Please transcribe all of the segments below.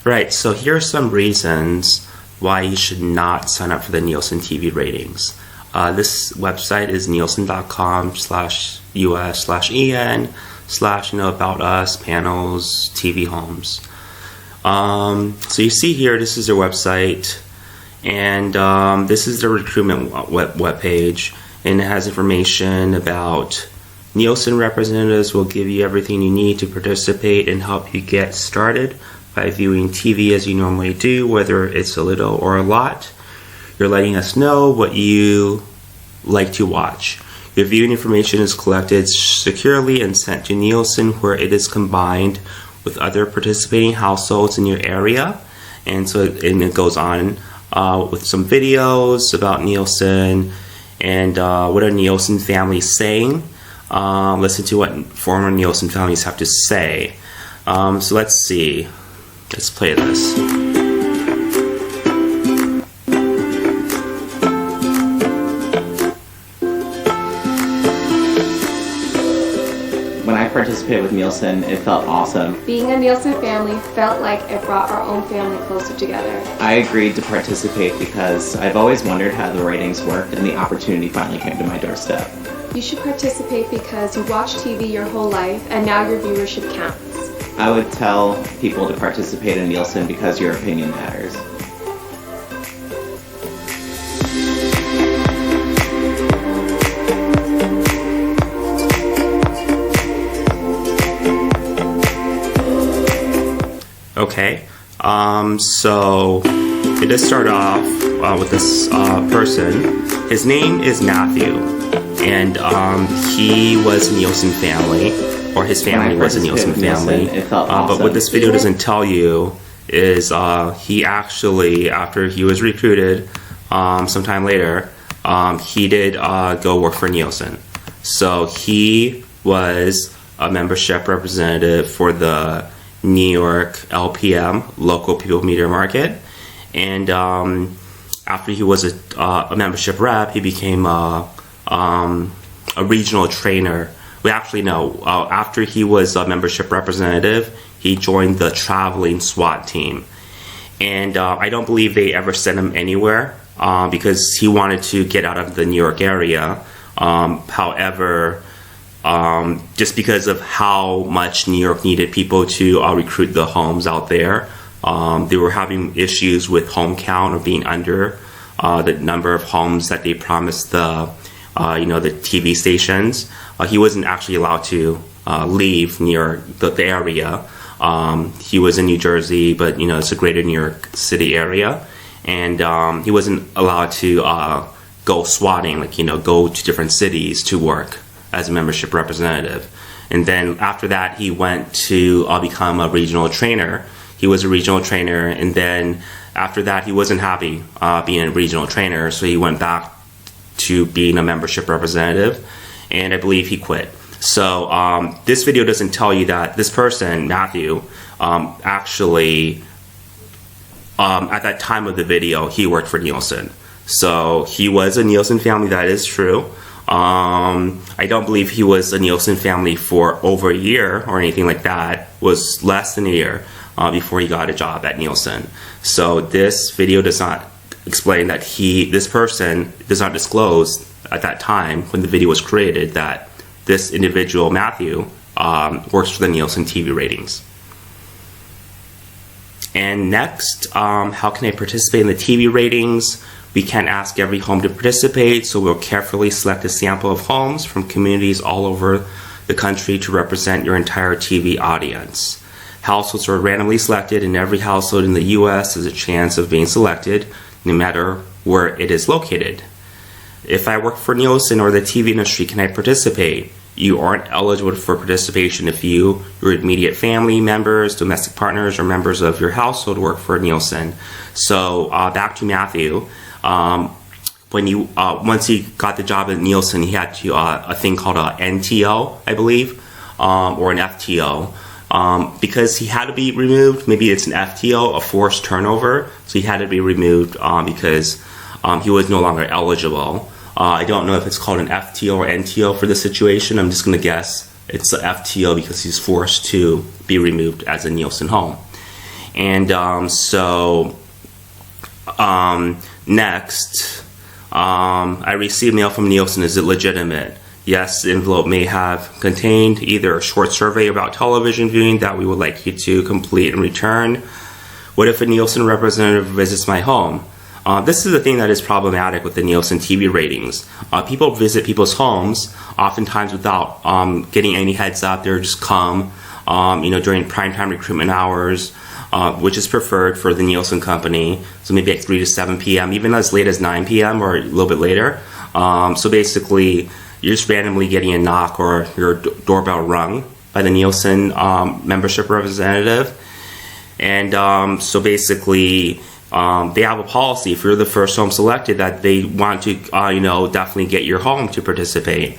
Right, so here are some reasons why you should not sign up for the Nielsen TV ratings. This website is nielsen.com/us/en/about us, panels, TV homes. So you see here, this is their website, and this is the recruitment web page, and it has information about Nielsen representatives will give you everything you need to participate and help you get started by viewing TV as you normally do, whether it's a little or a lot. You're letting us know what you like to watch. Your viewing information is collected securely and sent to Nielsen, where it is combined with other participating households in your area. And it goes on with some videos about Nielsen and what are Nielsen families saying. Listen to what former Nielsen families have to say. So let's see. Let's play this. When I participated with Nielsen, it felt awesome. Being a Nielsen family felt like it brought our own family closer together. I agreed to participate because I've always wondered how the ratings worked, and the opportunity finally came to my doorstep. You should participate because you watch TV your whole life and now your viewership counts. I would tell people to participate in Nielsen because your opinion matters. Okay, so it does start off with this person. His name is Matthew, and he was a Nielsen family, or his family was a Nielsen family. But what this video doesn't tell you is he actually, after he was recruited sometime later, he did go work for Nielsen. So he was a membership representative for the New York LPM, Local People Media Market, and after he was a membership rep, he became a regional trainer. We actually know after he was a membership representative, he joined the traveling SWAT team, and I don't believe they ever sent him anywhere because he wanted to get out of the New York area. However, just because of how much New York needed people to recruit the homes out there, they were having issues with home count or being under the number of homes that they promised the the TV stations. He wasn't actually allowed to leave New York, the area. He was in New Jersey, but it's a greater New York City area, and he wasn't allowed to go swatting, go to different cities to work as a membership representative. And then after that, he went to become a regional trainer. He was a regional trainer, and then after that, he wasn't happy being a regional trainer, so he went back to being a membership representative, and I believe he quit. So this video doesn't tell you that this person, Matthew, actually, at that time of the video, he worked for Nielsen. So he was a Nielsen family, that is true. I don't believe he was a Nielsen family for over a year or anything like that. It was less than a year before he got a job at Nielsen. So this video does not explain that this person does not disclose at that time when the video was created that this individual, Matthew, works for the Nielsen TV ratings. And next, how can I participate in the TV ratings? We can't ask every home to participate, so we'll carefully select a sample of homes from communities all over the country to represent your entire TV audience. Households are randomly selected, and every household in the U.S. has a chance of being selected, no matter where it is located. If I work for Nielsen or the TV industry, can I participate? You aren't eligible for participation if you, your immediate family members, domestic partners, or members of your household work for Nielsen. So back to Matthew. Once he got the job at Nielsen, he had to a thing called a NTO, I believe, or an FTO. Because he had to be removed, maybe it's an FTO, a forced turnover, so he had to be removed because he was no longer eligible. I don't know if it's called an FTO or NTO for this situation. I'm just going to guess it's the FTO because he's forced to be removed as a Nielsen home. And next, I received mail from Nielsen. Is it legitimate? Yes, the envelope may have contained either a short survey about television viewing that we would like you to complete and return. What if a Nielsen representative visits my home? This is the thing that is problematic with the Nielsen TV ratings. People visit people's homes, oftentimes without getting any heads up. They just come, during primetime recruitment hours, which is preferred for the Nielsen company. So maybe at 3 to 7 p.m., even as late as 9 p.m. or a little bit later. So basically, you're just randomly getting a knock or your doorbell rung by the Nielsen membership representative. And so basically, they have a policy if you're the first home selected that they want to, definitely get your home to participate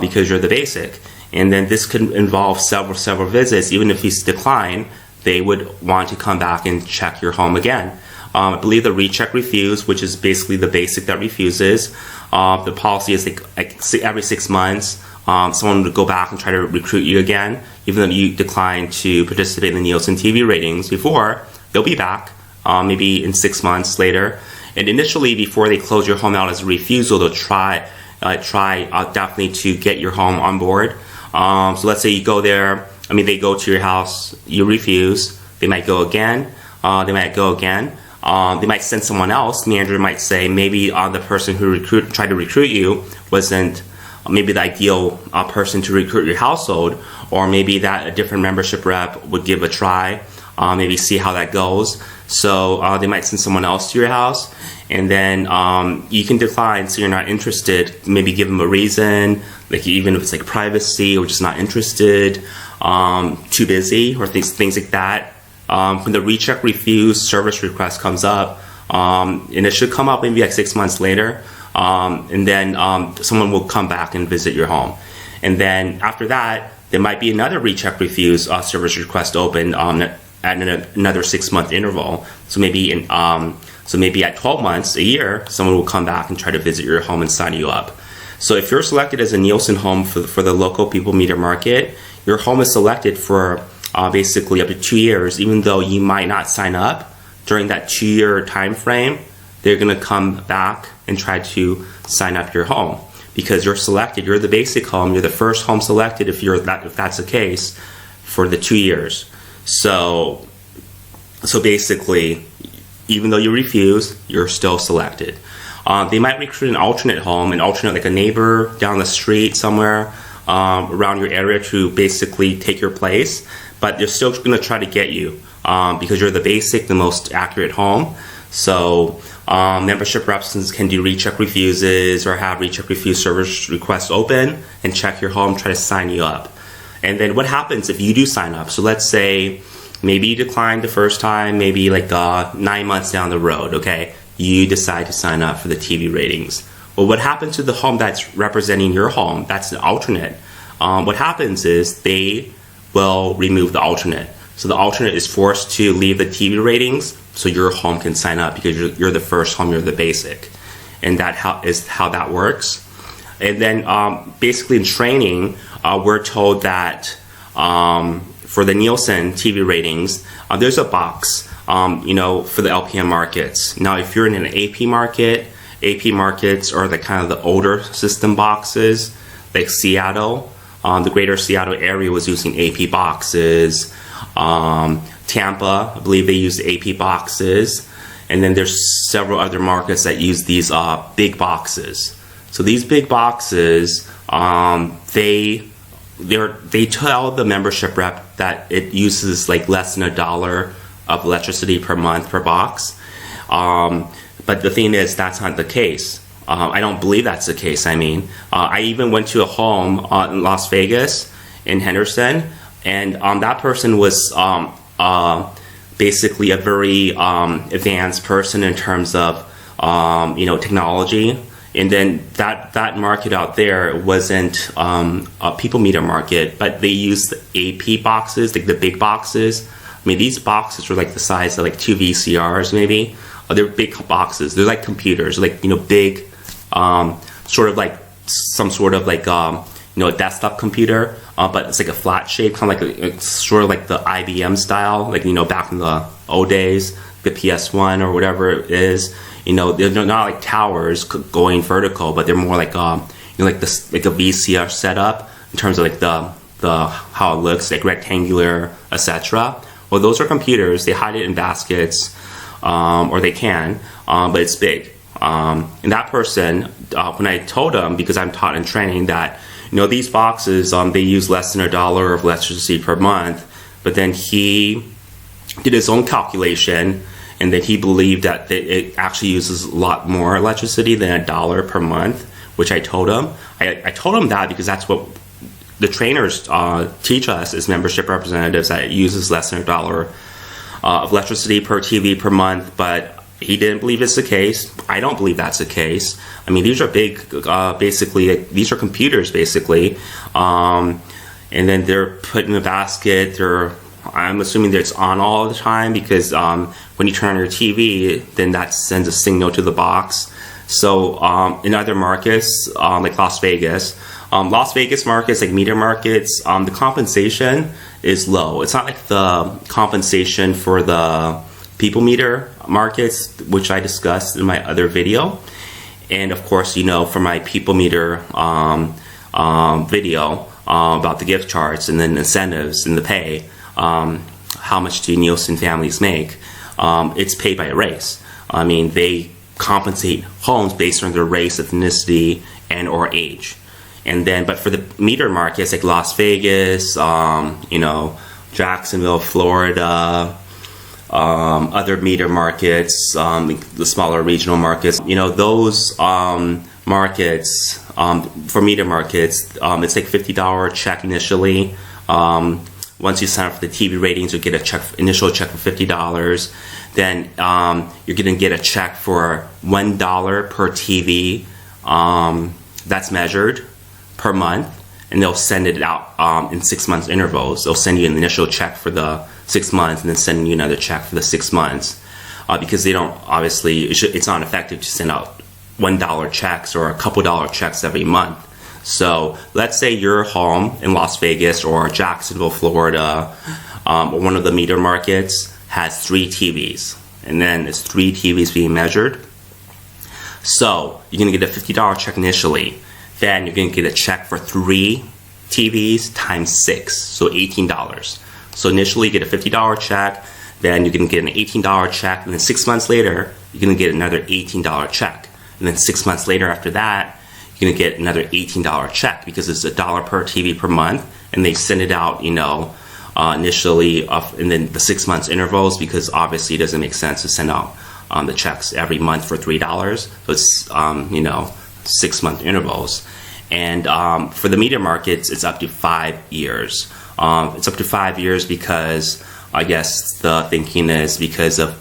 because you're the basic. And then this could involve several visits. Even if you decline, they would want to come back and check your home again. I believe the recheck refuse, which is basically the basic that refuses. The policy is like every 6 months, someone would go back and try to recruit you again, even though you declined to participate in the Nielsen TV ratings before. They'll be back, maybe in 6 months later. And initially, before they close your home out as a refusal, they'll try definitely to get your home on board. So let's say you go there. They go to your house, you refuse. They might go again. They might go again. They might send someone else. The manager might say maybe the person who tried to recruit you wasn't maybe the ideal person to recruit your household, or maybe that a different membership rep would give a try, maybe see how that goes. So they might send someone else to your house, and then you can decline, so you're not interested. Maybe give them a reason, like even if it's like privacy or just not interested, too busy, or things like that. When the recheck refuse service request comes up, and it should come up maybe like 6 months later, and then someone will come back and visit your home. And then after that, there might be another recheck refuse service request open at another 6 month interval. So maybe at 12 months, a year, someone will come back and try to visit your home and sign you up. So if you're selected as a Nielsen home for the local people meter market, your home is selected for basically up to 2 years. Even though you might not sign up during that 2-year time frame, they're going to come back and try to sign up your home because you're selected. You're the basic home. You're the first home selected if that's the case for the 2 years. So basically, even though you refuse, you're still selected. They might recruit an alternate home, like a neighbor down the street somewhere around your area to basically take your place. But they're still going to try to get you because you're the basic, the most accurate home. So membership reps can do recheck refuses or have recheck refuse service requests open and check your home, try to sign you up. And then what happens if you do sign up? So let's say maybe you declined the first time, maybe like 9 months down the road, okay? You decide to sign up for the TV ratings. Well, what happens to the home that's representing your home? That's the alternate. What happens is they will remove the alternate. So the alternate is forced to leave the TV ratings so your home can sign up because you're the first home, you're the basic. And that is how that works. And then basically in training, we're told that for the Nielsen TV ratings, there's a box, for the LPM markets. Now, if you're in an AP market, AP markets are the kind of the older system boxes, like Seattle. The greater Seattle area was using AP boxes. Tampa, I believe they use AP boxes. And then there's several other markets that use these big boxes. So these big boxes, they tell the membership rep that it uses like less than $1 of electricity per month per box. But the thing is, that's not the case. I don't believe that's the case. I even went to a home in Las Vegas, in Henderson, and that person was basically a very advanced person in terms of technology. And then that market out there wasn't a people meter market, but they used AP boxes, like the big boxes. These boxes were like the size of like 2 VCRs maybe. They're big boxes. They're like computers, like big, sort of like some sort of like a desktop computer. but it's like a flat shape, kind of like it's sort of like the IBM style, like, you know, back in the old days, the PS1 or whatever it is. You know, they're not like towers going vertical, but they're more like you know, like this, like a VCR setup in terms of like the how it looks, like rectangular, etc. Well, those are computers. They hide it in baskets, or they can, but it's big. And that person, when I told him, because I'm taught in training that, you know, these boxes, they use less than $1 of electricity per month, but then he did his own calculation, and then he believed that it actually uses a lot more electricity than $1 per month, which I told him. I told him that because that's what the trainers teach us as membership representatives, that it uses less than $1 of electricity per TV per month, but he didn't believe it's the case. I don't believe that's the case. I mean, these are big, basically, these are computers, basically. And then they're put in a basket. I'm assuming that it's on all the time, because when you turn on your TV, then that sends a signal to the box. So in other markets, like Las Vegas markets, like meter markets, the compensation is low. It's not like the compensation for the people meter markets, which I discussed in my other video. And of course, you know, for my people meter video about the gift cards and then incentives and the pay, how much do Nielsen families make? It's paid by a race. I mean, they compensate homes based on their race, ethnicity, and or age. And then, but for the meter markets like Las Vegas, you know, Jacksonville, Florida, other meter markets, the smaller regional markets, you know, those markets, for meter markets, it's like $50 check initially. Once you sign up for the TV ratings, you get a initial check for $50. Then you're going to get a check for $1 per TV that's measured per month, and they'll send it out in 6 months intervals. They'll send you an initial check for the 6 months and then send you another check for the 6 months, because they don't, obviously, it's not effective to send out $1 checks or a couple dollar checks every month. So let's say your home in Las Vegas or Jacksonville, Florida, or one of the meter markets has 3 TVs, and then it's 3 TVs being measured. So you're going to get a $50 check initially. Then you're going to get a check for 3 TVs times 6, so $18. So initially you get a $50 check, then you're going to get an $18 check, and then 6 months later you're going to get another $18 check, and then 6 months later after that you're going to get another $18 check, because it's $1 per TV per month, and they send it out, you know, initially, and then the 6 months intervals, because obviously it doesn't make sense to send out the checks every month for $3. So it's, you know, 6 month intervals. And for the meter markets, it's up to 5 years. It's up to 5 years because I guess the thinking is because of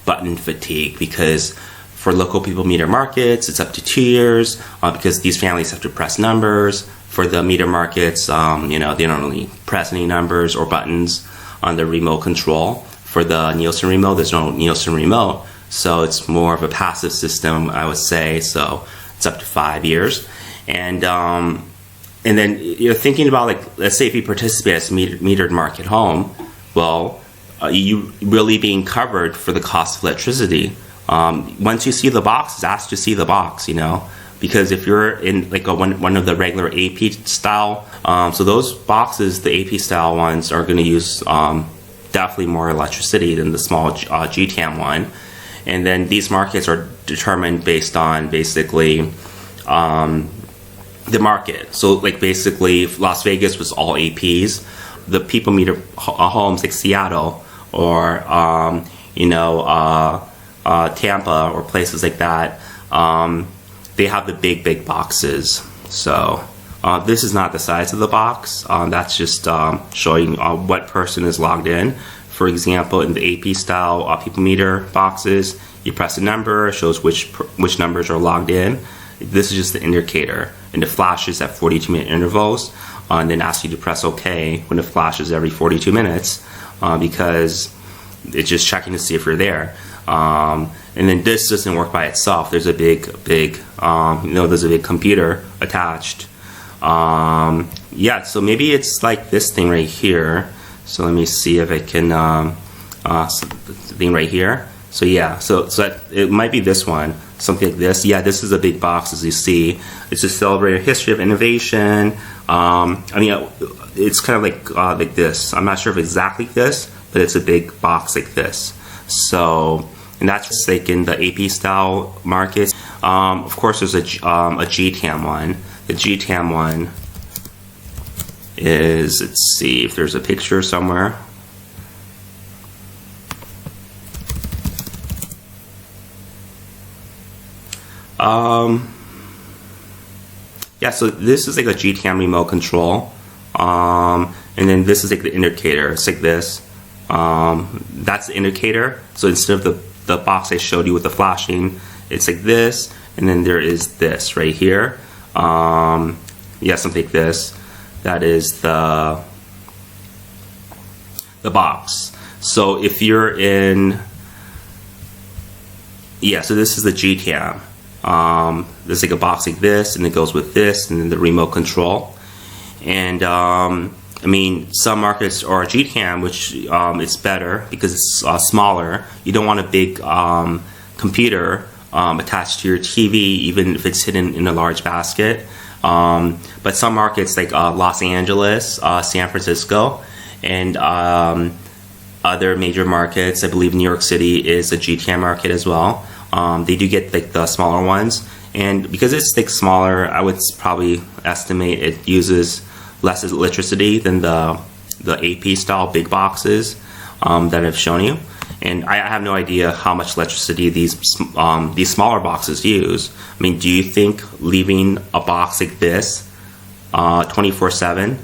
button fatigue, because for local people meter markets, it's up to 2 years, because these families have to press numbers. For the meter markets, you know, they don't really press any numbers or buttons on the remote control. For the Nielsen remote, there's no Nielsen remote, so it's more of a passive system, I would say. So it's up to 5 years. And then you're thinking about, like, let's say if you participate as a metered market home, well, you really being covered for the cost of electricity. Once you see the box, it's asked to see the box, you know, because if you're in like one of the regular AP style, so those boxes, the AP style ones, are going to use definitely more electricity than the small GTAM one. And then these markets are determined based on basically the market. So like basically if Las Vegas was all APs, the people meter homes like Seattle or you know, Tampa or places like that, they have the big boxes. So this is not the size of the box. That's just showing what person is logged in. For example, in the AP style people meter boxes, you press a number, it shows which numbers are logged in. This is just the indicator, and it flashes at 42-minute intervals, and then asks you to press OK when it flashes every 42 minutes, because it's just checking to see if you're there. And then this doesn't work by itself. There's a big you know, there's a big computer attached. yeah, so maybe it's like this thing right here. So let me see if I can, thing right here. So yeah, so that, it might be this one, something like this. Yeah, this is a big box, as you see. It's a celebrated history of innovation. I mean, it's kind of like this. I'm not sure if it's exactly this, but it's a big box like this. So, and that's just like in the AP style market. Of course, there's a GTAM one. The GTAM one is, let's see if there's a picture somewhere. Yeah, so this is like a GTAM remote control, and then this is like the indicator. It's like this. That's the indicator. So instead of the box I showed you with the flashing, it's like this, and then there is this right here. Yeah, something like this. That is the box. So if you're in, yeah, so this is the GTAM. There's like a box like this, and it goes with this, and then the remote control. And I mean, some markets are GTAM, which it's better because it's smaller. You don't want a big computer attached to your TV, even if it's hidden in a large basket. But some markets like Los Angeles, San Francisco, and other major markets, I believe New York City is a GTAM market as well. They do get like the smaller ones, and because it's like smaller, I would probably estimate it uses less electricity than the AP style big boxes that I've shown you. And I have no idea how much electricity these smaller boxes use. I mean, do you think leaving a box like this 24/7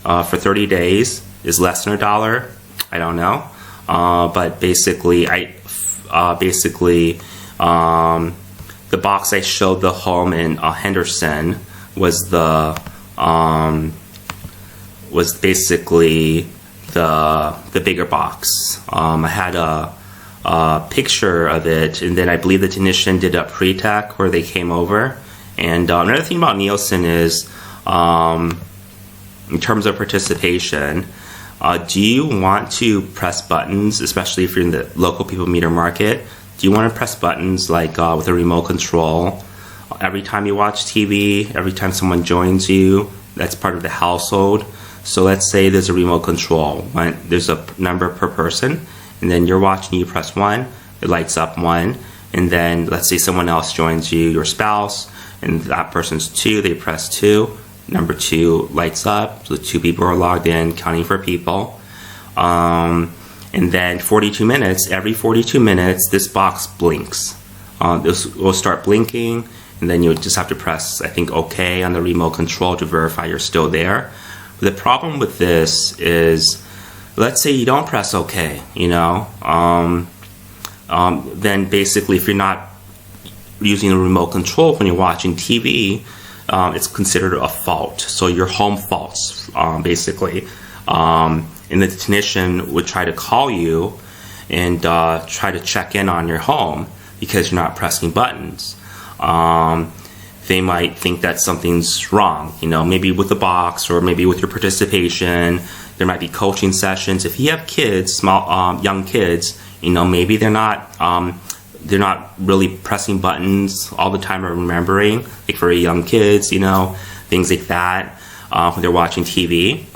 for 30 days is less than $1? I don't know. But basically, the box I showed the home in Henderson was basically the bigger box. I had a picture of it, and then I believe the technician did a pre-tech where they came over. And another thing about Nielsen is, in terms of participation, do you want to press buttons, especially if you're in the local people meter market? Do you want to press buttons like with a remote control every time you watch TV, every time someone joins you that's part of the household? So let's say there's a remote control. There's a number per person, and then you're watching, you press 1, it lights up 1, and then let's say someone else joins you, your spouse, and that person's 2, they press 2, number 2 lights up, so 2 people are logged in, counting for people. And then 42 minutes, every 42 minutes, this box blinks. This will start blinking, and then you'll just have to press, I think, OK on the remote control to verify you're still there. But the problem with this is, let's say you don't press OK, you know, then basically if you're not using the remote control when you're watching TV, it's considered a fault. So your home faults, basically. And the technician would try to call you and try to check in on your home because you're not pressing buttons. They might think that something's wrong, you know, maybe with the box or maybe with your participation. There might be coaching sessions. If you have kids, small, young kids, you know, maybe they're not really pressing buttons all the time or remembering, like for young kids, you know, things like that when they're watching TV.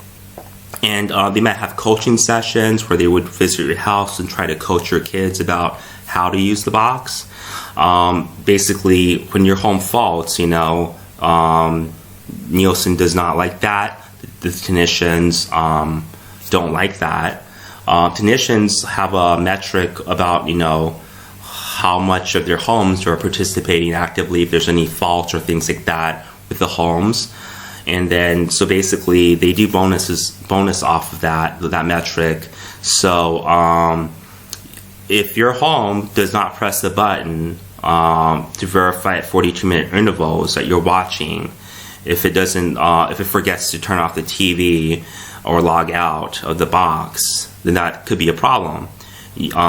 And they might have coaching sessions where they would visit your house and try to coach your kids about how to use the box. Basically, when your home faults, you know, Nielsen does not like that. The technicians don't like that. Technicians have a metric about, you know, how much of their homes are participating actively, if there's any faults or things like that with the homes. And then, so basically, they do bonus off of that metric. So, if your home does not press the button to verify at 42-minute intervals that you're watching, if it doesn't, if it forgets to turn off the TV or log out of the box, then that could be a problem.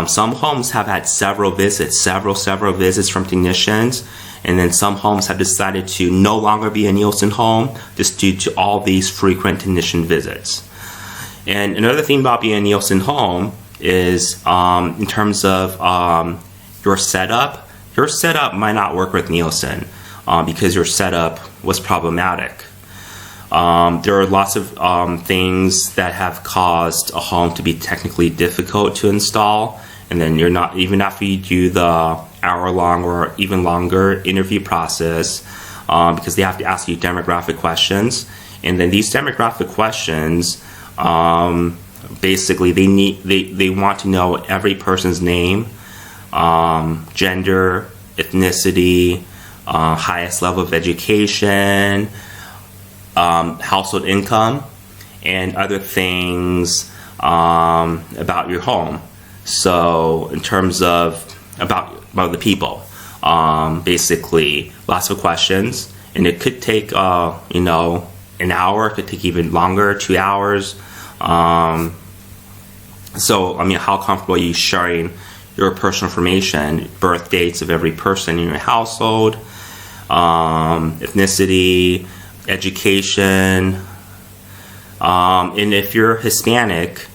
Some homes have had several visits, several visits from technicians, and then some homes have decided to no longer be a Nielsen home just due to all these frequent technician visits. And another thing about being a Nielsen home is in terms of your setup might not work with Nielsen because your setup was problematic. There are lots of things that have caused a home to be technically difficult to install, and then you're not, even after you do the hour-long or even longer interview process, because they have to ask you demographic questions, and then these demographic questions, basically they want to know every person's name, gender, ethnicity, highest level of education, household income, and other things about your home. So in terms of about the people, basically lots of questions, and it could take an hour, it could take even longer, 2 hours. So I mean, how comfortable are you sharing your personal information, birth dates of every person in your household, ethnicity, education, and if you're Hispanic,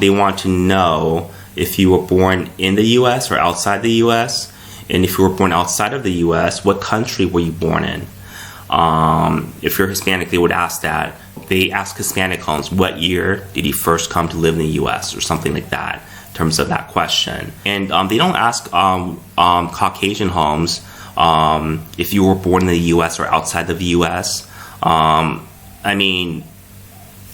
they want to know if you were born in the U.S. or outside the U.S., and if you were born outside of the U.S., what country were you born in? If you're Hispanic, they would ask that. They ask Hispanic homes, what year did you first come to live in the U.S., or something like that, in terms of that question. And they don't ask Caucasian homes if you were born in the U.S. or outside of the U.S. I mean,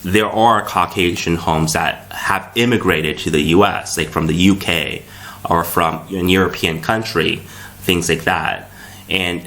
there are Caucasian homes that have immigrated to the U.S., like from the UK or from a European country, things like that. And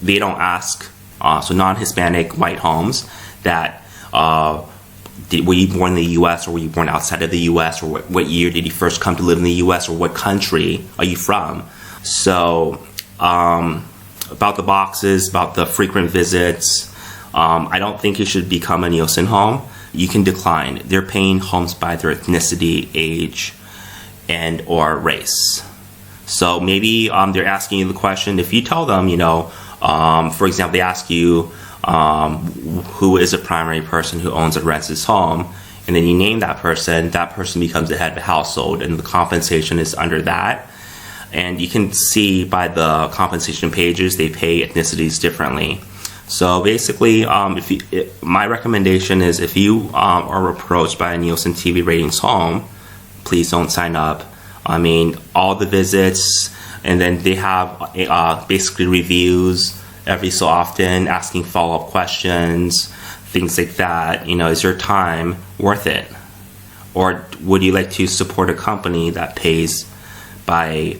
they don't ask, so non-Hispanic white homes, that were you born in the U.S. or were you born outside of the U.S. or what year did you first come to live in the U.S. or what country are you from? So about the boxes, about the frequent visits, I don't think you should become a Nielsen home. You can decline. They're paying homes by their ethnicity, age, and or race. So maybe they're asking you the question, if you tell them, for example, they ask you who is a primary person who owns or rents this home, and then you name that person becomes the head of the household, and the compensation is under that. And you can see by the compensation pages, they pay ethnicities differently. So basically, my recommendation is if you are approached by a Nielsen TV Ratings home, please don't sign up. I mean, all the visits, and then they have basically reviews every so often, asking follow-up questions, things like that. Is your time worth it? Or would you like to support a company that pays by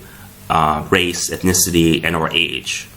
race, ethnicity, and or age?